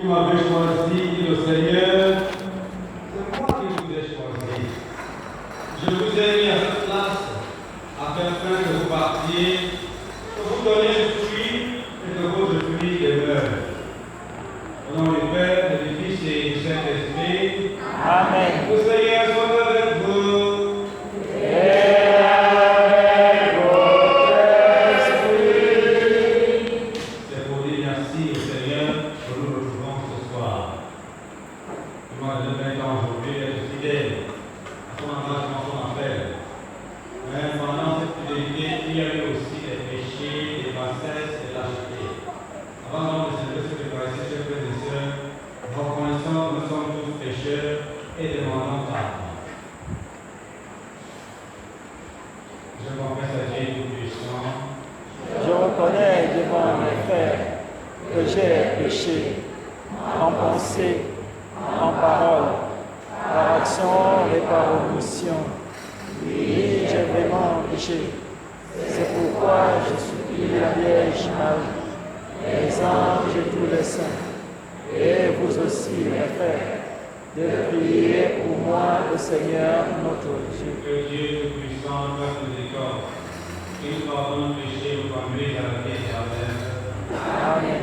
qui m'avez choisi, dit le Seigneur, c'est moi qui vous ai choisi. Je vous ai mis à cette place afin que vous partiez, que vous donniez le fruit et que votre fruit demeure. Au nom du Père, du Fils et du Saint-Esprit. Amen. Le Seigneur soit avec vous. Et avec votre esprit. C'est pour dire merci au Seigneur que nous nous retrouvons ce soir. Nous allons maintenant aujourd'hui être fidèles à son engagement, son appel. Mais pendant cette fidélité, il y a eu aussi des péchés, des bassesses, des lâchetés. Avant de célébrer ce Eucharistie, chers frères et sœurs, reconnaissons que nous sommes tous pécheurs et demandons pardon. Je confesse à Dieu Tout-Puissant. Je reconnais devant mes frères que j'ai péché en pensée, en parole, par action et par omission. Oui, j'ai vraiment péché. C'est pourquoi je supplie la Vierge Marie, les anges et tous les saints, et vous aussi, mes frères, de prier pour moi, le Seigneur notre Dieu. Que Dieu Tout-Puissant fasse miséricorde, qu'il nous pardonne nos péchés et nous conduise à la vie éternelle. Amen.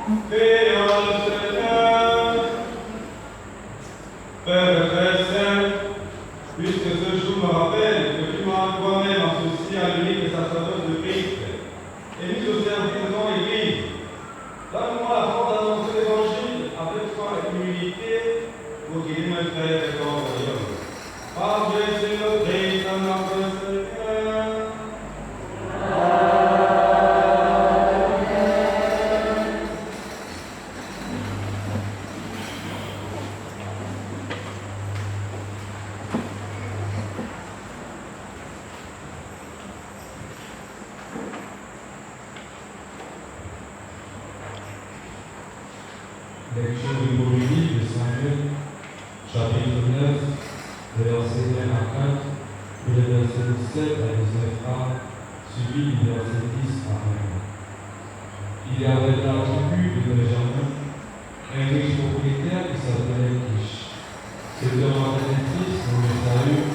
Prions le Seigneur. Père très saint, puisque ce jour me rappelle que tu m'as toi-même associé à l'unique sacerdoce de Christ et mis au service de ton Église, donne-moi la force d'annoncer l'Évangile avec foi et humilité pour guider mes frères et compagnons. Par Jésus le Christ, notre Seigneur. Lecture du premier livre de Samuel, chapitre 9, verset 1 à 4, puis le verset 17 à 19a, suivi du verset 10 à 1. Il y avait dans la tribu de Benjamin un riche propriétaire qui s'appelait Kish. C'était un fils nommé Saül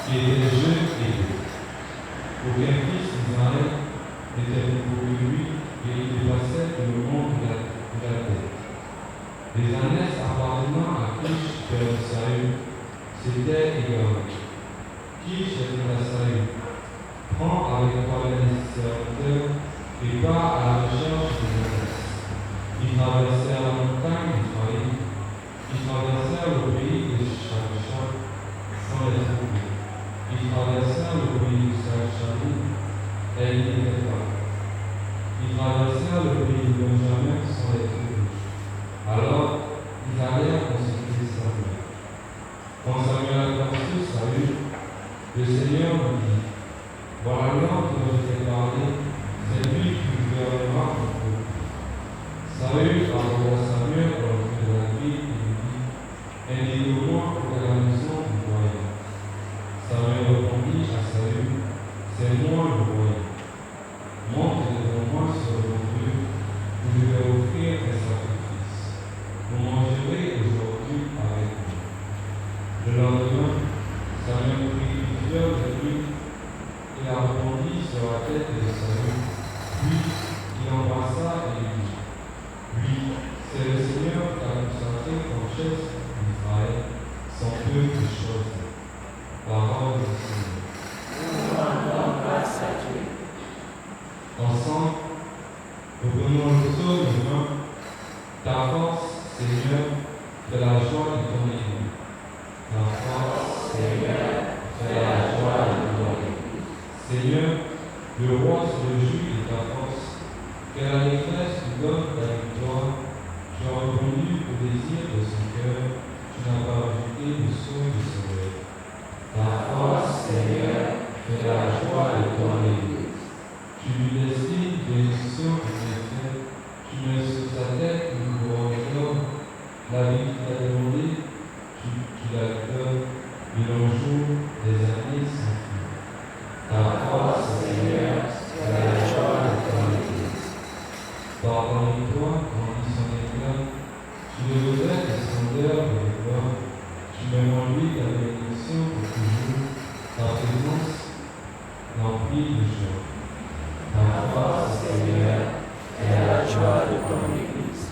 qui était jeune et beau. Aucun fils d'Israël n'était plus beau que lui et il dépassait tout le monde de la terre. Les ânesses appartenant à Kish, père de Saül, c'était également. Kish était à Saül. Prends avec toi les serviteurs et pars à la recherche des ânesses. Ils traversèrent la montagne d'Ephraïm. Ils traversèrent le pays de Shalisha sans les trouver. Ils traversèrent le pays de Shalisha et ils n'étaient pas. Ils traversèrent le pays de Benjamin sans les trouver. Alors, ils allèrent consulter Samuel. Quand Samuel aperçut Saül, le Seigneur lui dit, voilà l'homme dont je t'ai parlé, c'est lui qui gouvernera ton peuple. Saül envoya Samuel dans le feu de la ville et lui dit, indique-moi pour que la maison du royaume. Samuel répondit à Saül, c'est moi le royaume. Monte devant moi sur le feu, où je vais offrir un sacrifice. Vous mangerez aujourd'hui avec moi. Le lendemain, Samuel prit une fleur de l'huile et la répandit sur la tête de Saül. Puis il l'embrassa et lui dit, oui, c'est le Seigneur qui a consacré comme chef d'Israël sans peu de choses. Parole du Seigneur. Nous rendons grâce à Dieu. Ensemble, reprenons le psaume humain. Ta force, Seigneur, fait la joie de ton Église. Ta force, Seigneur, fait la joie de ton Église. Seigneur, le roi se réjouit de ta force. Que la détresse lui donne ta victoire. Tu as répondu au désir de son cœur. Tu n'as pas rejeté le souhait de son rêve. Ta force, Seigneur, fait la joie de ton Église. Tu lui destines bénédiction et bienfait. Tu mets sur sa tête une couronne d'or. La vie qu'il a demandée, tu la donnes, et l'on joue des années sans fin. Ta force, Seigneur, c'est la joie de ton Église. Pardonne-toi, grandis son éclat. Tu le revêts de splendeur et de gloire. Tu mets en lui ta bénédiction pour toujours. Ta présence l'emplit de joie. Ta force, Seigneur, est la joie de ton Église.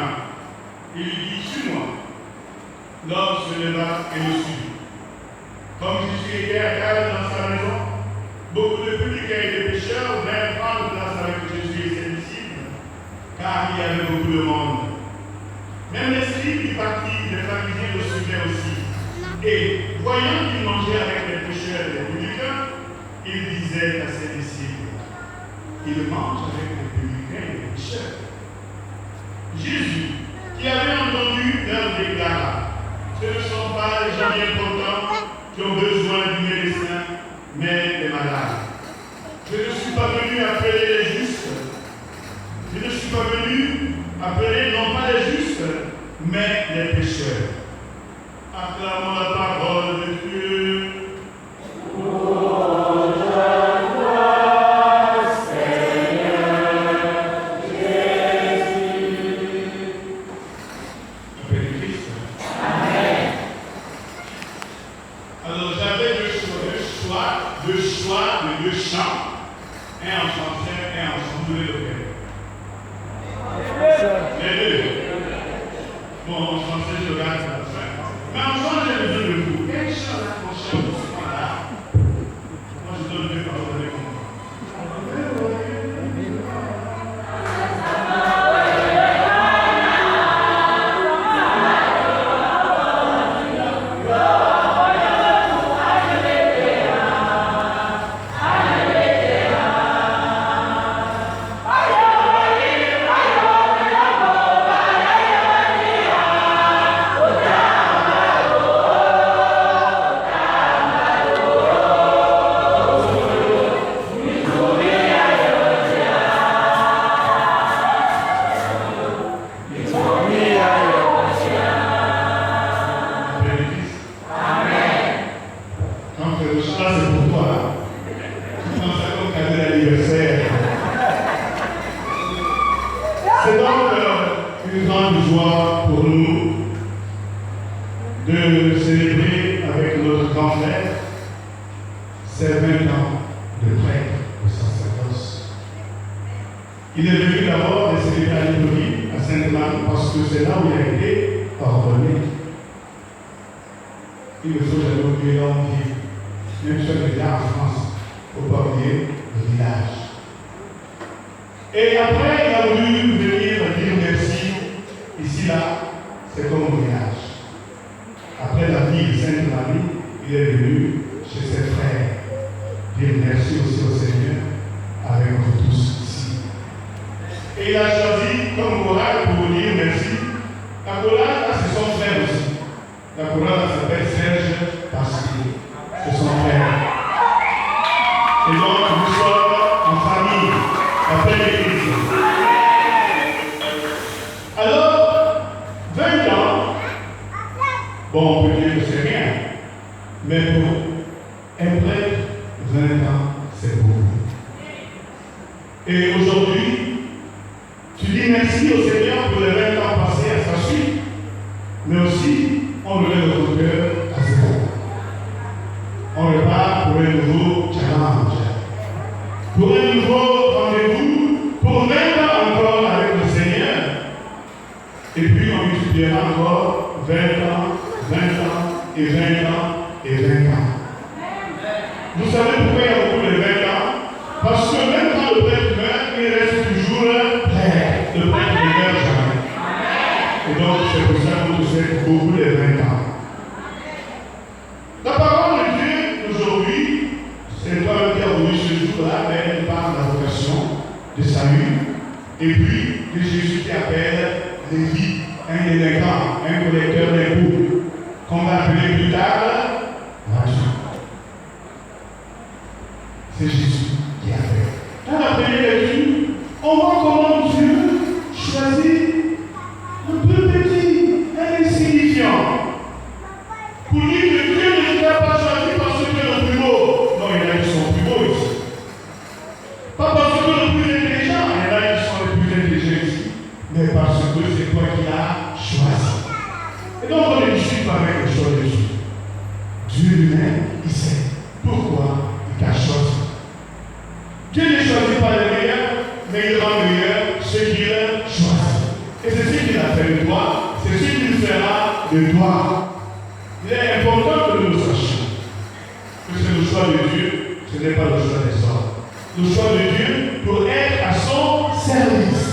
main. Il lui dit, suis-moi. L'homme se leva et le suivit. Comme Jésus était à table dans sa maison, beaucoup de publicains et de pécheurs vinrent prendre place avec Jésus et ses disciples, car il y avait beaucoup de monde. Même les scribes du parti des pharisiens le suivaient aussi. Et, voyant qu'il mangeait avec les pécheurs et les publicains, il disait à ses disciples, il mange avec les publicains et les pécheurs. Jésus, qui avait entendu, leur déclara, ce ne sont pas les gens bien portants qui ont besoin du médecin, mais les malades. Je ne suis pas venu appeler les justes. Je ne suis pas venu appeler non pas les justes, mais les pécheurs. Acclamons la parole de Dieu. Deux chants, un en français et un en anglais. Les deux. Bon, en français, je regarde la fin. Mais en français, j'ai besoin de vous. Quel chant là qu'on chante ce là? Moi, je donne deux paroles avec moi. De célébrer avec notre grand frère ses 20 ans de prêtre de sacerdoce. Il est venu d'abord de célébrer à l'Hyponie, à Sainte-Marie, parce que c'est là où il a été ordonné. Il ne faut jamais oublier l'homme qui, même si on est là en France, il ne faut pas oublier le village. Et après, il a voulu venir dire merci. Ici, là, c'est comme au village. Après la vie de Sainte-Marie, il est venu chez ses frères dire merci aussi au Seigneur avec vous tous ici. Et il a choisi comme chorale pour vous dire merci. La chorale, c'est son frère aussi. La chorale s'appelle Serge parce que c'est son frère. Et donc, nous sommes en famille, après l'église. Alors, 20 ans, bon, on peut dire que c'est rien, mais pour un prêtre, 20 ans, c'est beaucoup. Et aujourd'hui, tu dis merci au Seigneur pour les 20 ans passés à sa suite, mais aussi, on relève notre cœur à zéro. On repart pour un nouveau challenge, pour un nouveau rendez-vous, pour 20 ans encore avec le Seigneur, et puis on multipliera encore 20 ans, 20 ans, et 20 ans, et 20 ans. Vous savez pourquoi il y a beaucoup de 20 ans? Parce que même quand le prêtre meurt, il reste toujours prêtre. Le prêtre ne meurt jamais. Et donc c'est pour ça que nous souhaitons beaucoup de 20 ans. La parole de Dieu aujourd'hui, c'est toi qui as voulu ce jour-là, mais elle parle de la vocation de salut, et puis de Jésus qui appelle Lévi, un délinquant, un collecteur d'impôts, qu'on va appeler plus tard Dieu. C'est Jésus qui appelle. Dans la première lecture, on voit comment Dieu choisit un peu petit, un insignifiant. Pour dire que Dieu ne t'a pas choisi parce que tu es le plus beau. Non, il y en a qui sont plus beaux ici. Pas parce que le plus intelligent, il y en a qui sont les plus intelligents ici. Mais parce que c'est toi qui l'as choisi. Et donc on ne discute pas avec le choix de Dieu. Dieu lui-même, il sait pourquoi il t'a choisi. Dieu ne choisit pas les meilleurs, mais il rend meilleurs ceux qu'il choisit. Et c'est ce qu'il a a fait de toi, c'est ce qu'il fera de toi. Il est important que nous le sachions. Que c'est le choix de Dieu, ce n'est pas le choix des hommes. Le choix de Dieu pour être à son service.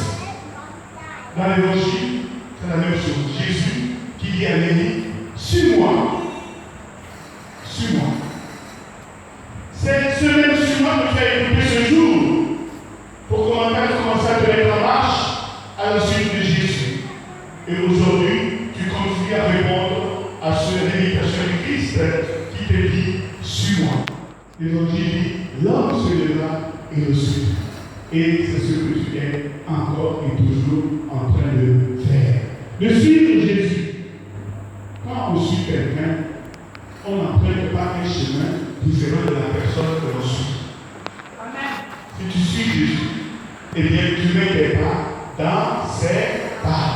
Dans l'évangile, c'est la même chose. Jésus qui dit à Lévi, suis-moi. Suis-moi. C'est ce même suis-moi que tu as écouté ce jour pour commencer à te mettre en marche à la suite de Jésus. Et aujourd'hui, tu continues à répondre à cette invitation du Christ qui te dit, suis-moi. L'évangile dit, l'homme se lèvera et le suit. Et c'est ce que tu es encore et toujours en train de faire. De suivre Jésus. Quand on suit quelqu'un, on n'emprunte pas un chemin différent de la personne que l'on suit. Si tu suis Jésus, eh bien tu mets tes pas dans ses pas.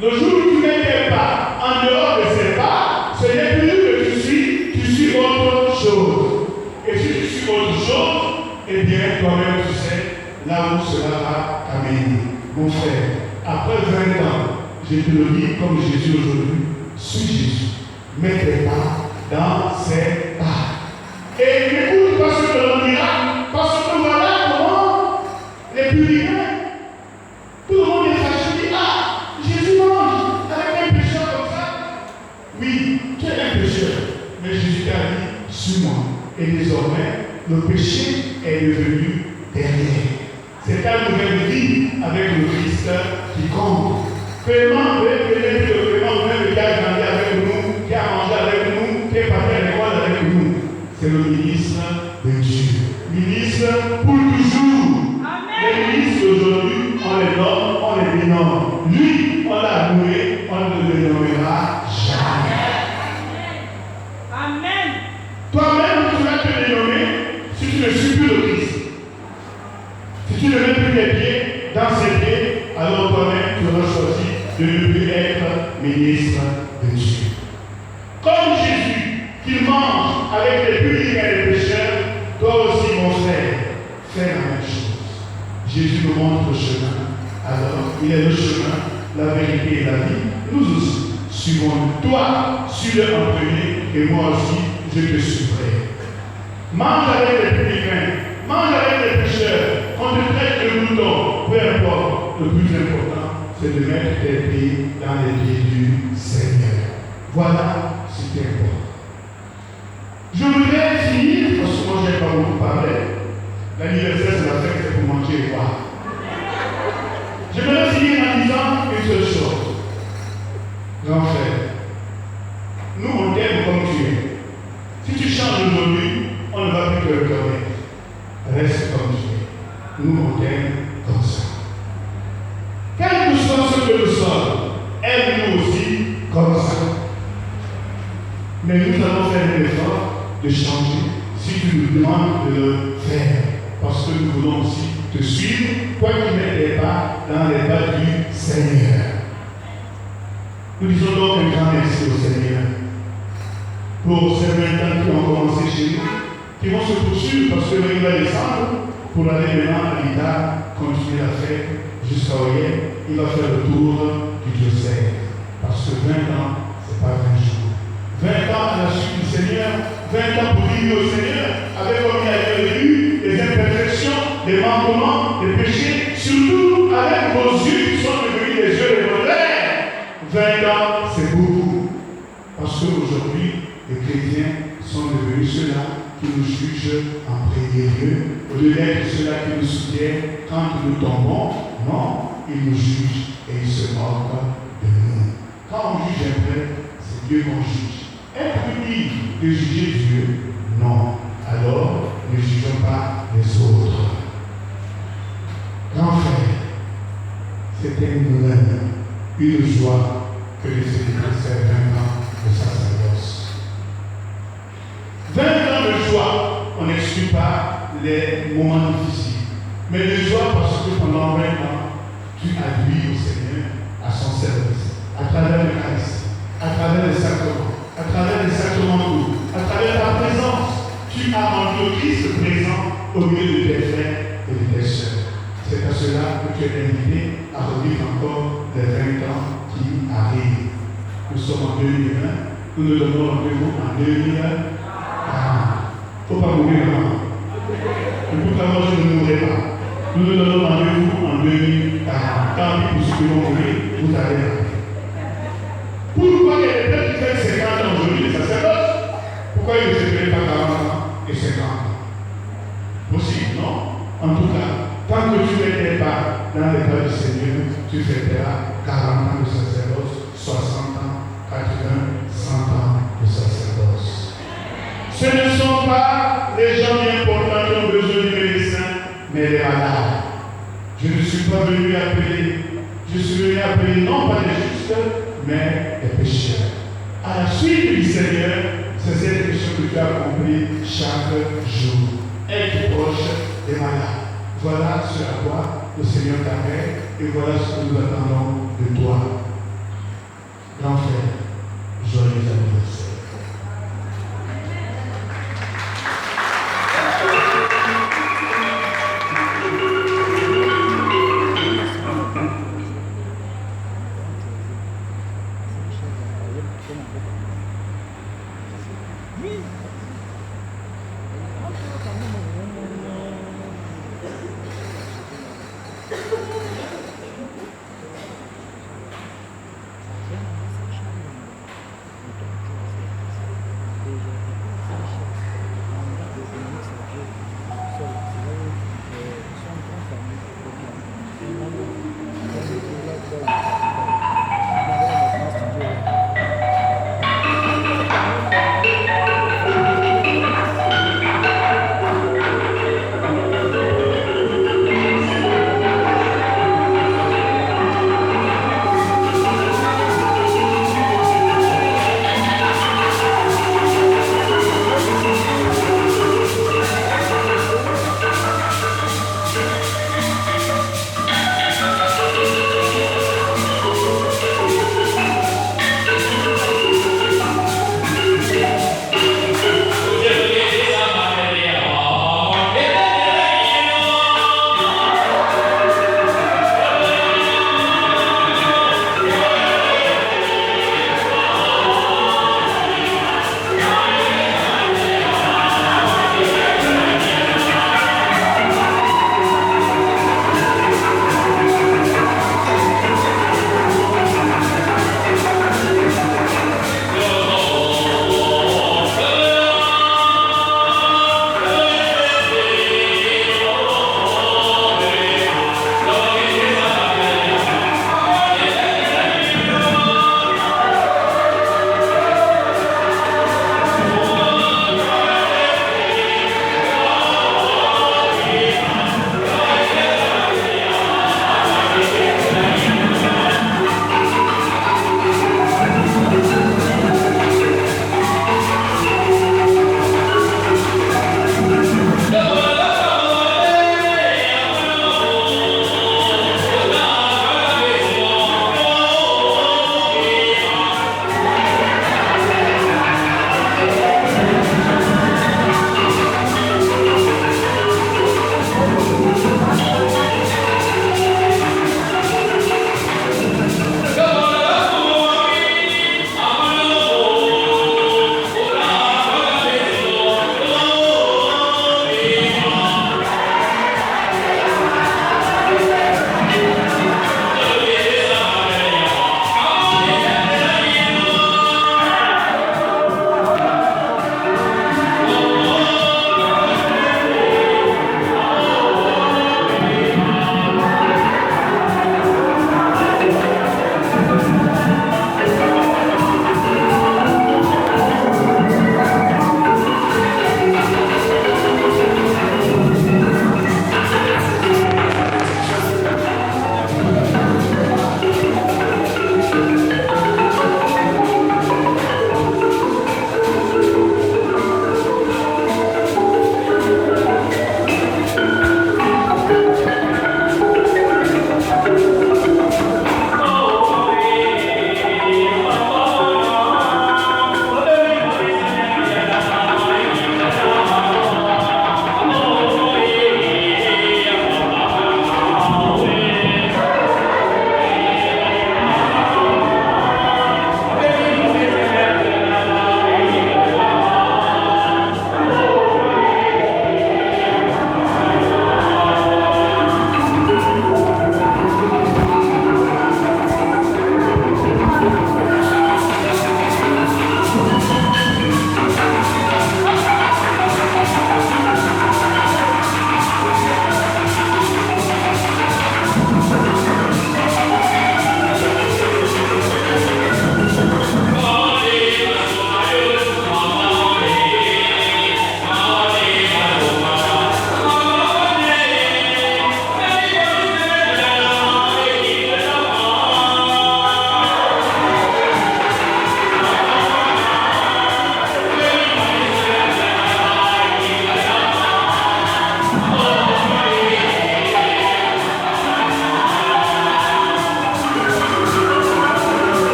Le jour où tu mets tes pas en dehors de ses pas, ce n'est plus que tu suis autre chose. Et si tu suis autre chose, eh bien toi-même tu sais là où cela va t'amener. Mon frère, après 20 ans, je te le dis comme Jésus aujourd'hui, suis Jésus. Mets tes pas dans ses pas. Et n'écoute pas ce que l'on dira, parce que voilà comment les publicains, tout le monde est fâché, dit, ah, Jésus mange avec un pécheur comme ça. Oui, tu es un pécheur, mais Jésus t'a dit, suis-moi. Et désormais, le péché est devenu dernier. C'est ta nouvelle vie avec le Christ qui compte. Paiement, le paiement, même qui a grandi avec nous, qui a mangé avec nous, qui est parti à l'école avec nous. C'est le ministre de Dieu. Ministre pour toujours. Amen. Les ministres d'aujourd'hui, on les nomme, on les dénomme. Lui, on l'a loué, on ne le dénommera jamais. Amen. Toi-même, tu vas te dénommer si tu ne suis plus le Christ. Si tu ne mets plus les pieds dans ses pieds, alors toi-même, tu auras choisi de ne plus être ministre de Dieu. Comme Jésus, qui mange avec les publicains et les pécheurs, toi aussi, mon frère, fais la même chose. Jésus nous montre le chemin. Alors, il est le chemin, la vérité et la vie. Nous aussi, suivons-le. Toi, suis-le en premier, et moi aussi, je te suivrai. Mange avec les publicains, mange avec les pécheurs, on te traite de mouton, peu importe. Le plus important, c'est de mettre tes pieds dans les pieds du Seigneur. Voilà ce qui est important. Je voudrais finir, parce que moi je n'ai pas beaucoup parlé. L'anniversaire, c'est la fête, c'est pour manger et boire. Je voudrais finir en disant une seule chose. Grand frère, nous on t'aime comme tu es. Si tu changes aujourd'hui, on ne va plus te reconnaître. Reste comme tu es. Nous on t'aime comme ça. Quel que soit ce que nous sommes, aime-nous aussi comme ça. Mais nous allons faire un effort de changer si tu nous demandes de le faire. Parce que nous voulons aussi te suivre, toi qui mets tes pas dans les pas du Seigneur. Nous disons donc un grand merci au Seigneur pour ces 20 ans qui ont commencé chez nous, qui vont se poursuivre parce que il va descendre pour aller maintenant à l'État, continuer la fête jusqu'à Oyem. Il va faire le tour du diocèse. Parce que 20 ans, ce n'est pas 20 jours. 20 ans à la suite du Seigneur, 20 ans pour vivre au Seigneur, avec comme il a été vu, des imperfections, des manquements, des péchés, surtout avec vos yeux qui sont devenus des yeux révoltés. 20 ans, c'est beaucoup. Parce qu'aujourd'hui, les chrétiens sont devenus ceux-là qui nous jugent en premier lieu, au lieu d'être ceux-là qui nous soutiennent quand nous tombons. Non, ils nous jugent et ils se moquent de nous. Quand on juge un prêtre, c'est Dieu qu'on juge. Être libre de juger Dieu, non. Alors, ne jugeons pas les autres. Grand frère, c'était une honneur, une joie que de célébrer ces 20 ans de sacerdoce. 20 ans de joie, on n'exclut pas les moments difficiles. Mais de joie parce que pendant 20 ans, tu as lui au Seigneur à son service, à travers le Christ, à travers les sacrements, à travers les sacrements, à travers ta présence. Tu as rendu le Christ présent au milieu de tes frères et de tes sœurs. C'est à cela que tu es invité à revivre encore les 20 ans Nous sommes en 2020. Nous nous donnons rendez-vous en 2040. Il ne faut pas mourir avant. Et pourquoi moi je ne mourrai pas? Nous nous donnons rendez-vous en 2040. Tant pis pour ceux qui vont mourir, vous allez arriver. Pourquoi il y a des gens qui font 50 ans aujourd'hui, les sacerdotes? Pourquoi ils ne se prennent pas 40 ans et 50 ans? Possible, non? En tout cas, tant que tu n'étais pas dans l'état du Seigneur, tu fêteras 40 ans de sacerdoce, 60 ans, 80, 100 ans de sacerdoce. Ce ne sont pas les gens importants qui ont besoin du médecin, mais les malades. Je ne suis pas venu appeler, je suis venu appeler non pas les justes, mais les pécheurs. À la suite du Seigneur, c'est cette question que tu as compris chaque jour. Être proche des malades. Voilà ce à quoi le Seigneur t'appelle et voilà ce que nous attendons de toi. Grand frère, joyeux anniversaire.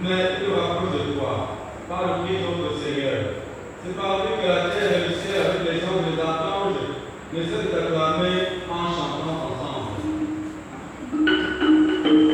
mais il nous rapproche de toi, par le Christ notre Seigneur. C'est par lui que la terre et le ciel, avec les anges et les archanges, ne cessent de t'acclamer en chantant ensemble. Thank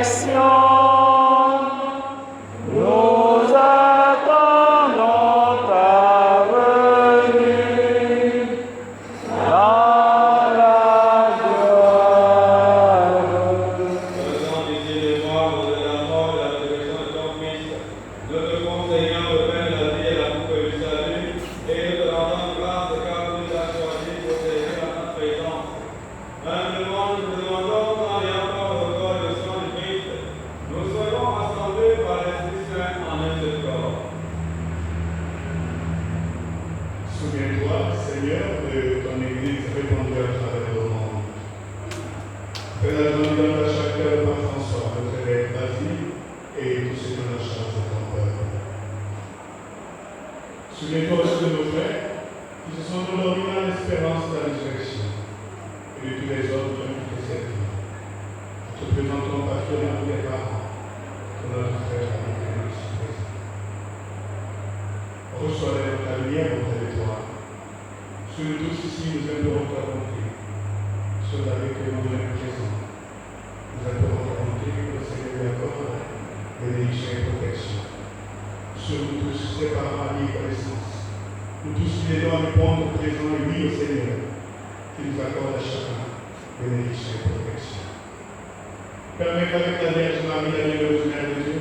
résurrection. Nous attendons ta venue dans la gloire. Faisant désirer voir de la mort et la résurrection de ton Fils, nous te conseillons le pain de la vie et la coupe du salut, et nous te rendons grâce car tu nous as choisis pour servir à notre présence. Humblement, nous te demandons, quand il y a encore le corps et le sang du Christ, nous serons rassemblés par l'Esprit Saint en un seul corps. Souviens-toi, Seigneur, de ton Église répandue à travers le monde. Fais la journée à chaque cœur par François, notre évêque Basile, et tous ceux dans la charge de ton peuple. Souviens-toi aussi de nos frères qui se sont endormis dans l'espérance de la résurrection, et de tous les autres qui ont quitté cette vie. Nous te présentons particulièrement les parents, que notre frère a été ici présent. Reçois-les dans ta lumière auprès de toi. Sur nous tous ici, nous implorons ta bonté. Sur avec que nous sommes présents. Nous implorons ta bonté que le Seigneur lui accorde bénédiction et protection. Sur nous tous, ses parents, amis et connaissances. Nous tous qui les donnons à répondre présent et oui au Seigneur, qui nous accorde à chacun bénédiction et protection. Permets qu'avec la Vierge Marie, la bienheureuse Mère de Dieu,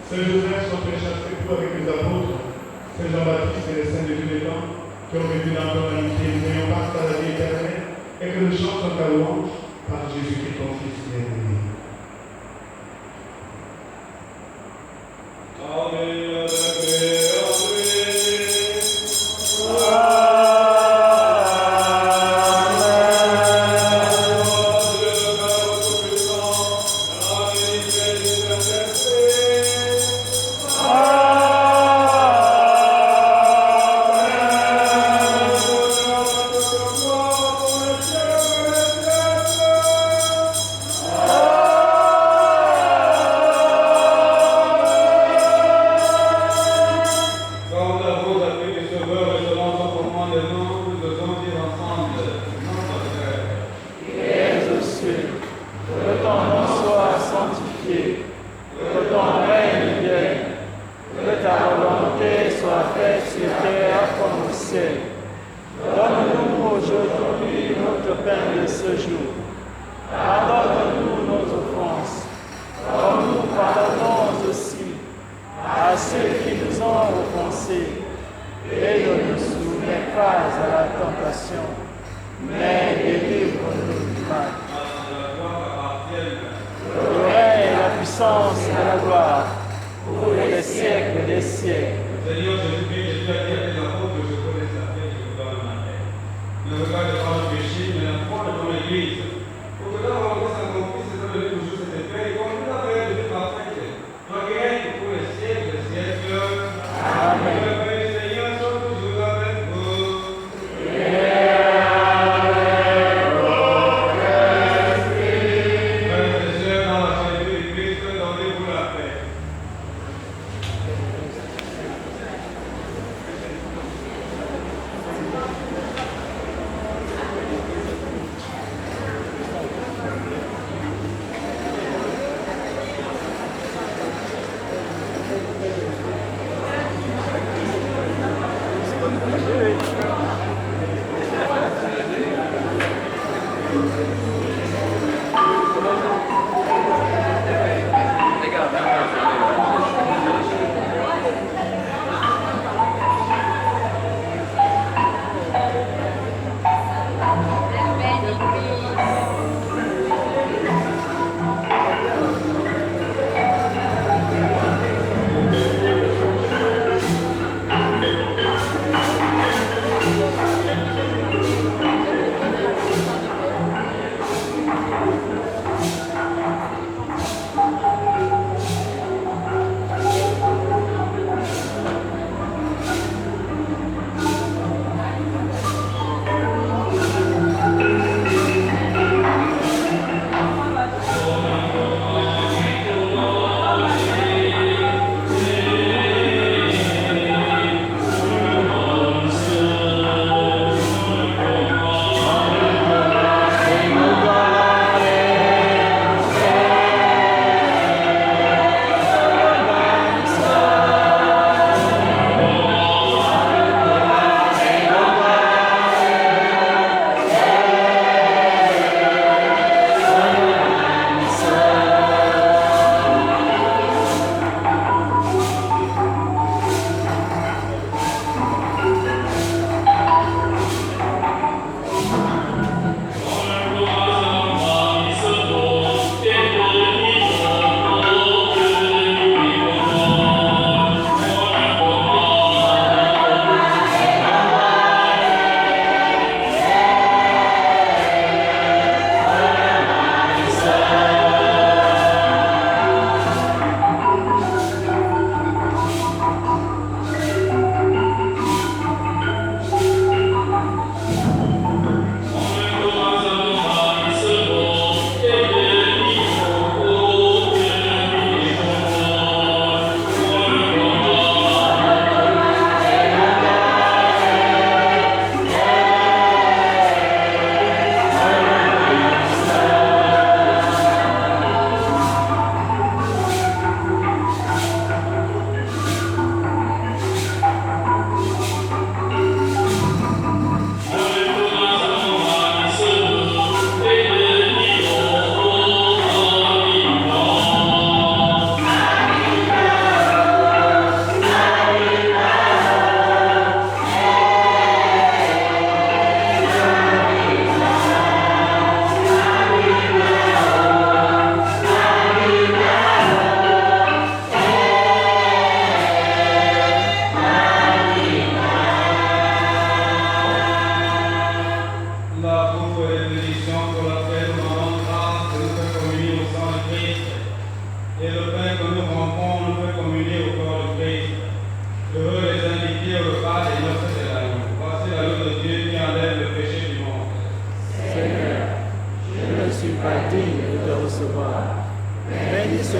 Saint Joseph soit préchassé pour avec les apôtres, Saint Jean-Baptiste et les saints de tous les temps, qui ont vécu dans ton amitié, nous ayons part à la vie éternelle, et que nous chantons ta louange par Jésus-Christ, ton Fils bien-aimé. Alléluia.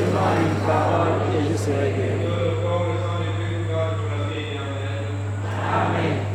seulement une parole et je serai guéri. Le corps, le sang de Dieu nous garde pour la vie éternelle. Amen.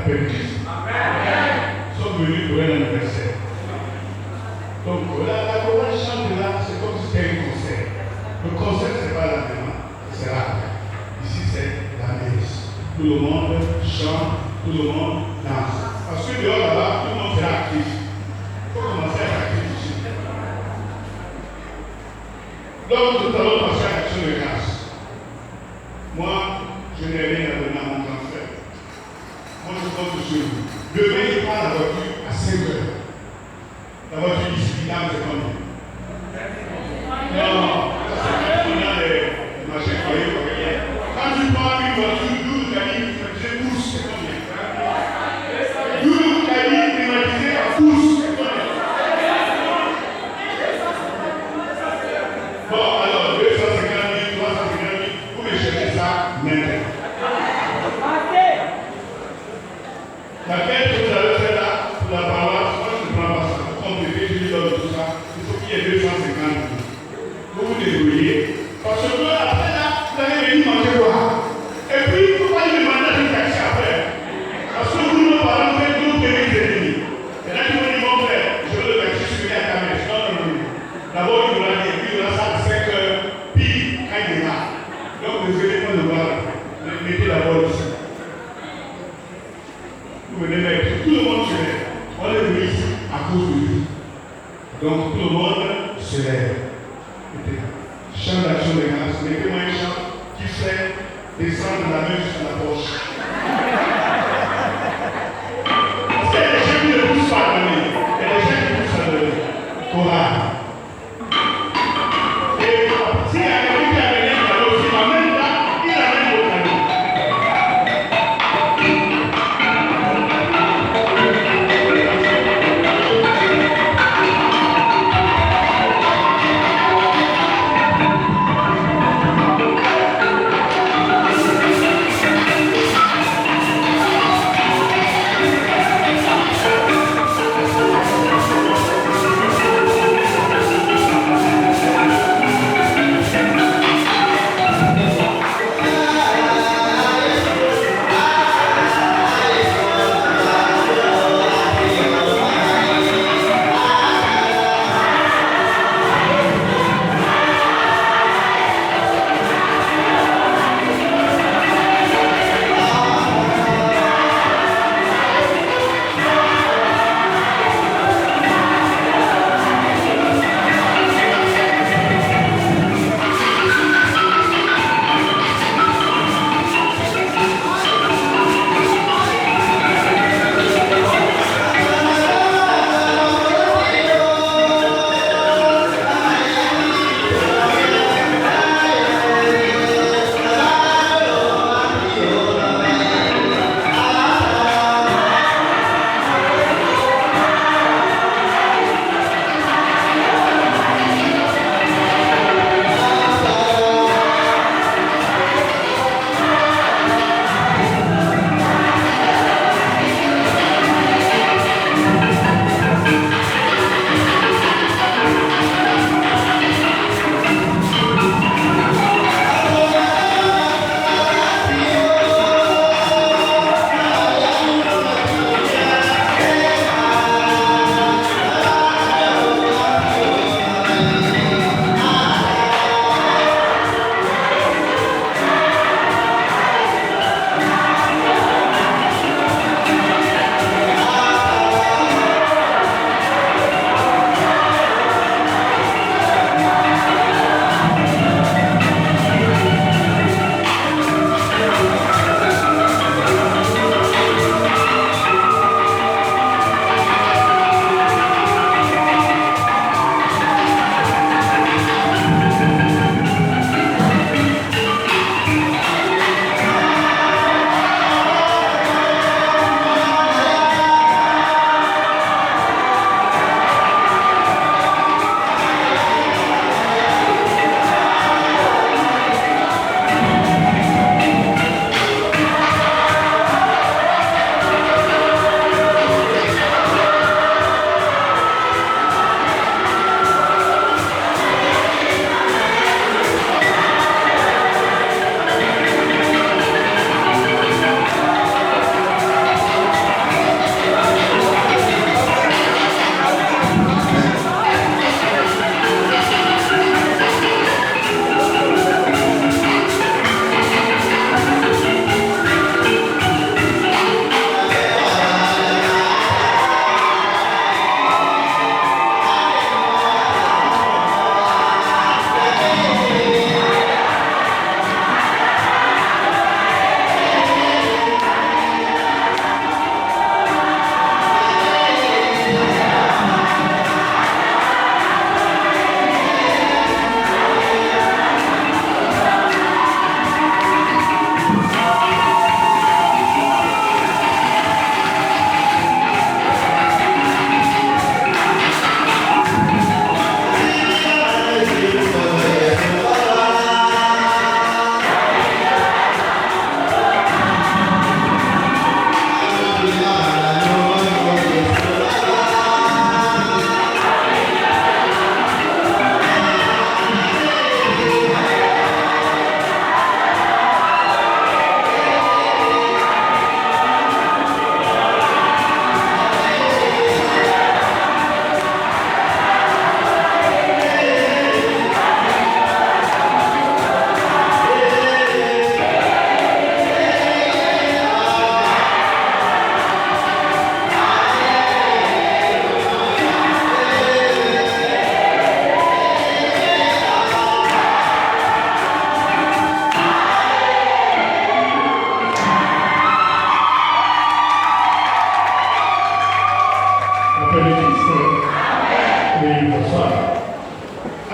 appelle Christ. Nous sommes venus pour un anniversaire. Donc voilà on chante là, c'est comme si c'était un concert. Le concert, ce n'est pas l'avènement, c'est la. Ici, c'est la messe. Tout le monde chante, tout le monde danse. Parce que dehors là-bas, tout le monde est actif. Il faut commencer à être actif ici. Donc, nous allons passer à l'action de grâce. Moi, je n'ai rien à donner à mon grand frère. Moi, je compte sur vous. Demain, il prend la voiture à 5 heures. La voiture ici, là, c'est combien? Non, ça c'est quand on a les machins croyés. Quand tu prends une voiture 12 cabines climatisées pousse, c'est combien? 12 cabines climatisées à pousse, c'est combien? Bon, alors, 250 000, 350 000, vous me cherchez ça maintenant. Laquelle que vous avez fait là, pour la paroisse, moi je ne prends pas ça. Pour compléter, je lui donne tout ça. Il faut qu'il y ait 250 000. Vous vous débrouillez. Parce que après là, vous allez venir manger quoi? Et puis, il ne faut pas lui demander un taxi après. Parce que vous, nos parents, faites tout que les ennemis. Et là, tu me dis, mon frère, je veux le taxi sur la caméra. Non. D'abord, il aura dit, puis il aura ça à 5 heures, puis quand il est là. Donc, ne venez pas le voir. Mettez d'abord ici. Vous venez mettre tout le monde se lève. On est venu ici à cause de lui. Donc tout le monde se lève. Chant d'action de grâce. Mettez-moi un chant qui fait descendre la main sur la poche. Parce qu'il y a des gens qui ne poussent pas à donner. Il y a des gens qui poussent à donner. Chorale. Et s'il y a quelqu'un qui a donné un cadeau, s'il amène là, il amène le cadeau.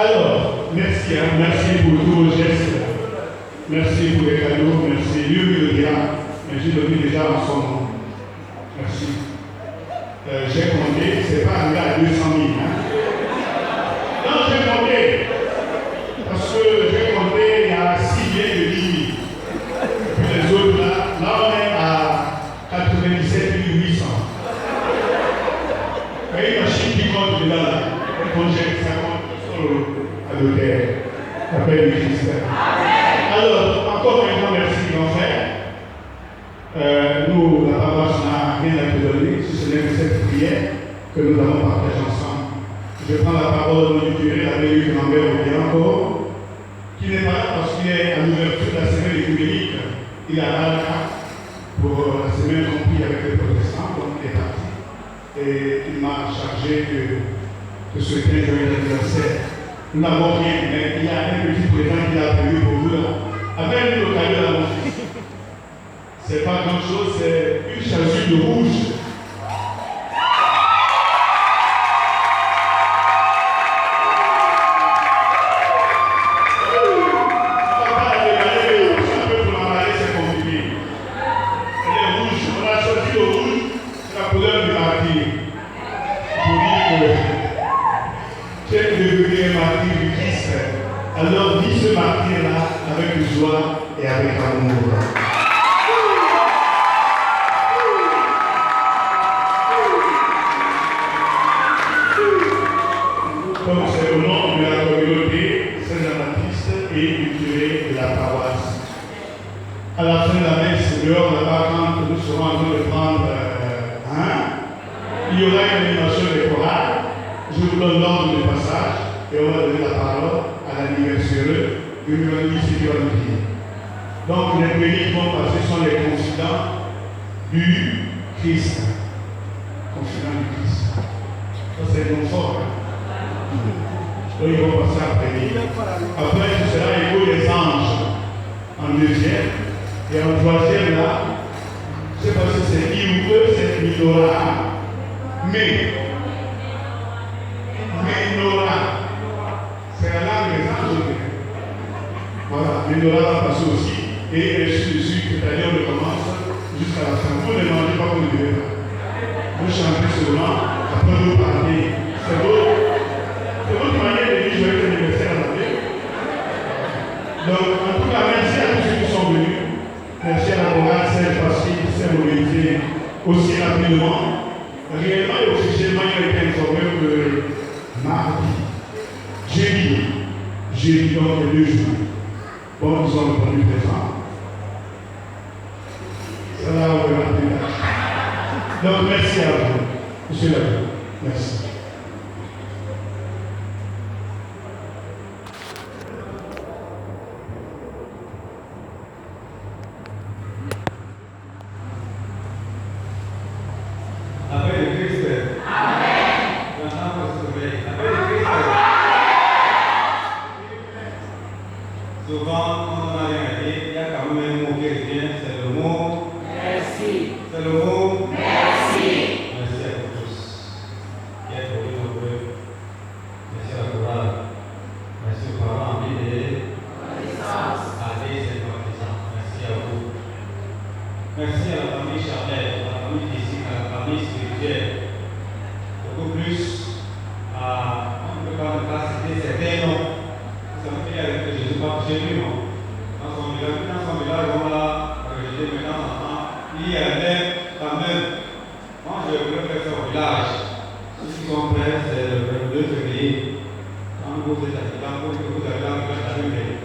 Alors, merci, hein, merci pour tous vos gestes. Merci pour les cadeaux, merci. Lui, le dira, mais je le dis déjà en son nom. Merci. J'ai compté, c'est pas arrivé à 200 000. Hein? Non, j'ai compté. Parce que j'ai compté, il y a 6 biens de 10 000. Et puis les autres, là on est à 97 800. Il y a une machine qui compte dedans, là. Quand j'ai 50 à l'hôtel. Appelle le Christ. Alors, encore maintenant, merci, grand frère. Nous, la paroisse n'a rien à te donner, si ce n'est que cette prière que nous allons partager ensemble. Je prends la parole de notre curé, l'abbé Luc Lambert encore, qui n'est pas là parce qu'il est à l'ouverture de la semaine écuménique. Il a là pour la semaine compris avec les protestants, donc il est parti. Et il m'a chargé de souhaiter un joyeux anniversaire. Nous n'avons rien, mais il y a un petit présent qu'il a prévu pour vous là. Avec le cadeau à mon fils. C'est pas grand chose, c'est une chasuble de rouge. Papa a regardé, un peu pour l'emballer, c'est compliqué. Elle est rouge, on a choisi le rouge, c'est la couleur du martyr. Pour dire que tu es devenu un martyr du Christ. Alors vis ce martyr-là avec joie et avec amour. Comme c'est au nom de la communauté Saint-Jean-Baptiste et du curé de la paroisse. À la fin de la messe, dehors là-bas, quand nous serons en train de prendre il y aura une animation des chorales. Je vous donne l'ordre du passage et on va donner la parole à l'anniversaire du ministre qui va nous dire. Donc les pays qui vont passer sont les confidents du Christ. Confidents du Christ. Ça c'est bon fort. Donc ils vont passer après. Après ce sera l'écho des anges en deuxième. Et en troisième là, je ne sais pas si c'est I ou E, c'est Minora. Minora. C'est la langue des anges. Voilà, Minora va passer aussi. Et ainsi de suite, c'est-à-dire on commence jusqu'à la fin. Vous ne mangez pas comme vous ne devez pas. Vous chantez seulement, après vous parlez. C'est votre manière de dire joyeux anniversaire à la vie. Donc, en tout cas, merci à tous ceux qui sont venus. Merci à la chorale parce qu'il s'est mobilisé aussi rapidement. Réellement et officiellement, il a été informé que mardi, jeudi, donc les 2 jours. Bon, nous sommes répondu présent. Ça va au plus tard. Donc, merci à vous, monsieur l'abbé. Merci. Souvent, quand on n'a rien dit, il y a quand même un mot qui revient, c'est le mot merci. C'est le mot merci. Merci à vous tous qui êtes venus nombreux. Merci à la chorale. Merci aux parents en vie et à des sympathisants. Merci à vous. Merci à la famille charnelle, à la famille physique, à la famille spirituelle. Beaucoup plus à, on ne peut pas citer certains noms. Ça me fait avec Jésus pas chez lui, non? Dans son village, on l'a rejeté, mais dans son temps, il y avait quand même. Moi, je voulais faire ça au village. Ceux qui sont prêts, c'est le 22 février. Quand vous êtes habitants, vous avez là, vous êtes allumé.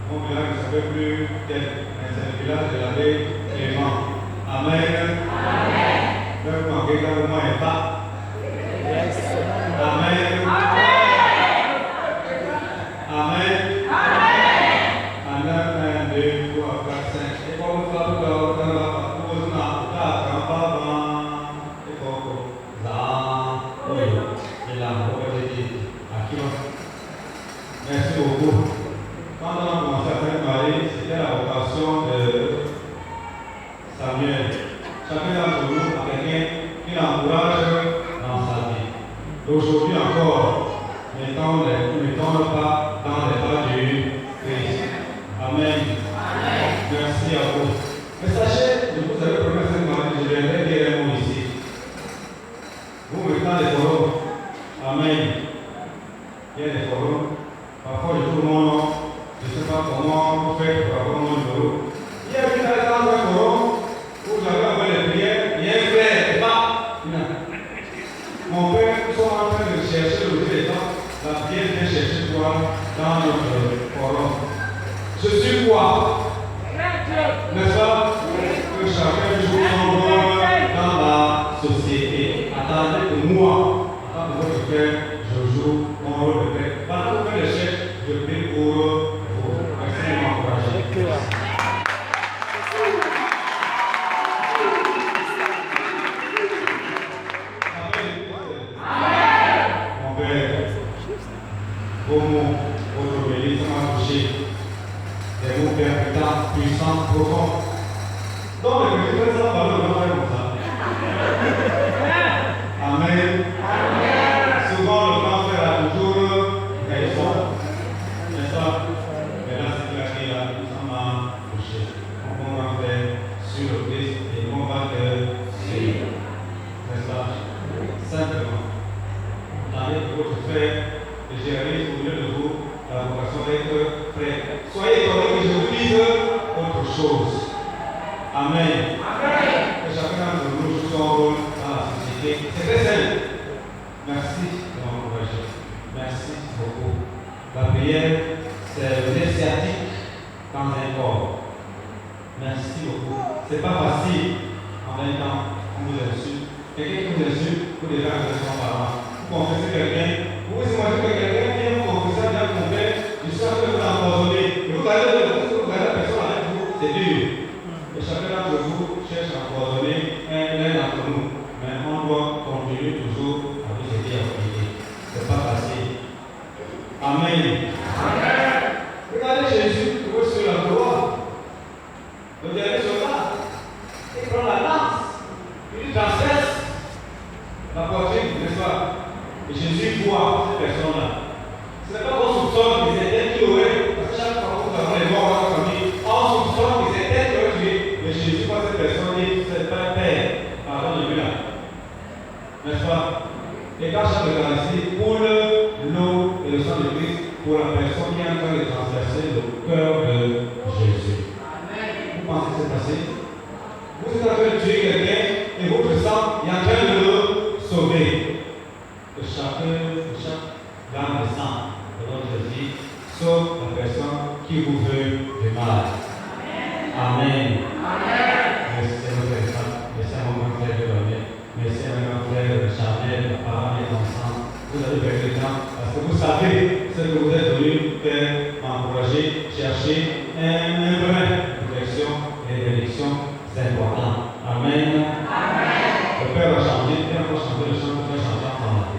Mon village ne savait plus quel, mais c'est le village de l'abbé Clément. Amen. Amen. Même quand quelqu'un au moins est pas. Amen. Amen. Amen. 1, 2, 3, 4, 5. Et pour vous faire tout à l'heure, vous n'avez pas grand-papa. Et pour vous, là, oui. Et là, on va dire, à qui on. Merci beaucoup. Quand on a commencé à faire marier, c'était la vocation de Samuel. Chacun d'entre nous a quelqu'un qui l'encourage dans sa vie. Aujourd'hui encore, Il y a des forums. Parfois, je trouve mon nom. Je ne sais pas comment faire pour avoir mon numéro. Il y a une dans un forum où j'avais envoyé les prières. Il y a un frère, et pas. Mon père, nous sommes en train de chercher le téléphone. La prière vient chercher toi dans notre forum. Je suis quoi? N'est-ce pas? Que chacun joue son rôle dans la société. Attendez que moi, en tant que votre frère, je joue mon rôle de père. Par contre, le chef, je prie pour vous. Merci de m'encourager. Mon père, vos mots, votre obéissance m'a touché. Des mots percutants, puissants, profonds. Donc, le président ça parle de l'enfer comme ça. Amen. Souvent, le grand frère a toujours raison. N'est-ce pas? Maintenant, c'est clair qu'il a tout simplement touché. Mon bon grand frère sur le Christ et mon va te suivre. N'est-ce pas? Simplement. Attendez que votre frère et Jérémie au milieu de vous à la vocation d'être frère. Soyez étonnés que je vous dise autre chose. Amen. Que chacun de nous joue son rôle dans la société. C'est très simple. Merci de m'encourager. Merci beaucoup. La prière, c'est le nerf sciatique dans un corps. Merci beaucoup. C'est pas facile en même temps qu'on vous insulte. Quelqu'un qui vous insulte, vous devez agresser son parent. Vous confessez quelqu'un, vous imaginez que quelqu'un vient vous confesser bien mon père, je suis en train de vous empoisonner. Et vous allez la personne avec vous, c'est dur. Et chacun d'entre vous cherche à empoisonner l'un d'entre nous. Mais on doit continuer toujours à vous aider à prier. C'est pas facile. Amen. Amen. Regardez Jésus, vous sur la croix. Le dernier soldat, il prend la lance, il transperce la poitrine, n'est-ce pas? Et Jésus voit cette personne-là. Ce n'est pas qu'on soupçonne qu'ils étaient tués, parce que chaque fois que nous avons les morts dans notre famille, on soupçonne qu'ils étaient tués. Mais Jésus voit cette personne et dit, c'est pas Père, pardonne-lui là. N'est-ce pas? Et quand chaque Eucharistie coule l'eau et le sang de Christ pour la personne qui est en train de transverser le cœur de Jésus. Amen. Vous pensez que c'est passé? Vous êtes en train de tuer quelqu'un et votre sang est en train de le sauver. Que chaque gamme de sang de notre vie sauve la personne qui vous veut du mal. Amen. Merci à notre exemple. Merci à mon grand frère de l'honneur. Merci à mon grand frère Charnel, le parent et l'enfant. Vous avez perdu le temps parce que vous savez ce que vous êtes venu faire, m'encourager, chercher un brin de direction et de bénédiction. C'est important. Amen. Le Père va changer. Viens encore chanter le chant que tu vas chanter ensemble.